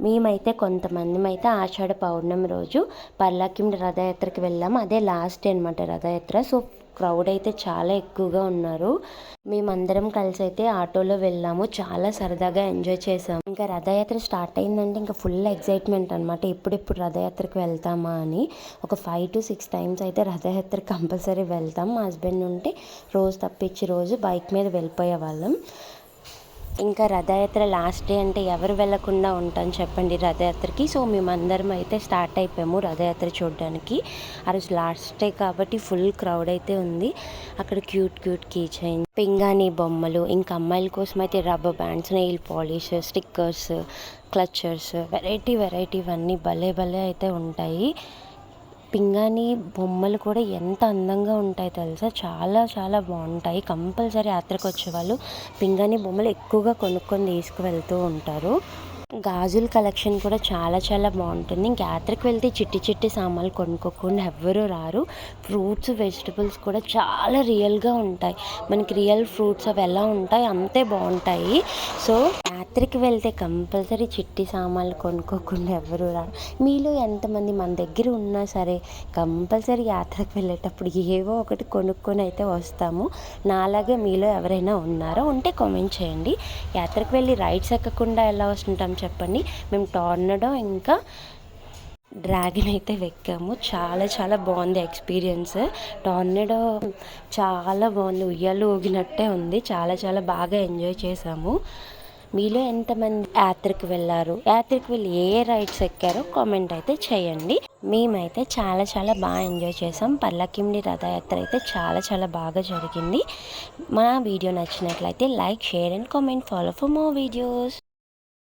మేమైతే కొంతమందిమైతే ఆషాఢ పౌర్ణమి రోజు పర్లాకిండి రథయాత్రకి వెళ్ళాము. అదే లాస్ట్ డే అనమాట రథయాత్ర. సో క్రౌడ్ అయితే చాలా ఎక్కువగా ఉన్నారు. మేమందరం కలిసి అయితే ఆటోలో వెళ్ళాము. చాలా సరదాగా ఎంజాయ్ చేసాము. ఇంకా రథయాత్ర స్టార్ట్ అయిందంటే ఇంకా ఫుల్ ఎక్సైట్మెంట్ అనమాట. ఎప్పుడెప్పుడు రథయాత్రకి వెళ్తామా అని. ఒక 5 to 6 టైమ్స్ అయితే రథయాత్ర కంపల్సరీ వెళ్తాం. మా హస్బెండ్ ఉంటే రోజు తప్పించి రోజు బైక్ మీద వెళ్ళిపోయే వాళ్ళం. ఇంకా రథయాత్ర లాస్ట్ డే అంటే ఎవరు వెళ్ళకుండా ఉంటాం చెప్పండి రథయాత్రకి. సో మేమందరం అయితే స్టార్ట్ అయిపోయాము రథయాత్ర చూడడానికి. ఆ రోజు లాస్ట్ డే కాబట్టి ఫుల్ క్రౌడ్ అయితే ఉంది. అక్కడ క్యూట్ కీ చైన్, పింగాణి బొమ్మలు, ఇంకా అమ్మాయిల కోసం అయితే rubber bands, nail polish, stickers, clutchers, variety ఇవన్నీ భలే అయితే ఉంటాయి. పింగాణి బొమ్మలు కూడా ఎంత అందంగా ఉంటాయి తెలుసా, చాలా బాగుంటాయి. కంపల్సరీ యాత్రకు వచ్చేవాళ్ళు పింగాణి బొమ్మలు ఎక్కువగా కొనుక్కొని తీసుకువెళ్తూ ఉంటారు. గాజుల కలెక్షన్ కూడా చాలా బాగుంటుంది. ఇంక యాత్రకు వెళ్తే చిట్టి సామాన్లు కొనుక్కోకుండా ఎవ్వరూ రారు. ఫ్రూట్స్, వెజిటబుల్స్ కూడా చాలా రియల్గా ఉంటాయి. మనకి రియల్ ఫ్రూట్స్ అవి ఎలా ఉంటాయి అంతే బాగుంటాయి. సో యాత్రకి వెళ్తే కంపల్సరీ చిట్టి సామాన్లు కొనుక్కోకుండా ఎవ్వరూ రారు. మీలో ఎంతమంది మన దగ్గర ఉన్నా సరే కంపల్సరీ యాత్రకు వెళ్ళేటప్పుడు ఏవో ఒకటి కొనుక్కొని అయితే వస్తాము. నాలాగే మీలో ఎవరైనా ఉన్నారో ఉంటే కామెంట్ చేయండి. యాత్రకు వెళ్ళి రైడ్స్ ఎక్కకుండా ఎలా వస్తుంటాం చెప్పండి. మేము టోర్నడో ఇంకా డ్రాగన్ అయితే ఎక్కాము. చాలా బాగుంది ఎక్స్పీరియన్స్. టోర్నడో చాలా బాగుంది, ఉయ్యాలు ఊగినట్టే ఉంది. చాలా బాగా ఎంజాయ్ చేసాము. మీలో ఎంతమంది యాత్రకు వెళ్ళారు, యాత్రకు వెళ్ళి ఏ రైడ్స్ ఎక్కారో కామెంట్ అయితే చేయండి. మేమైతే చాలా బాగా ఎంజాయ్ చేసాం. పర్లాకిండి రథయాత్ర అయితే చాలా బాగా జరిగింది. మా వీడియో నచ్చినట్లయితే like, share and comment. Follow for more videos.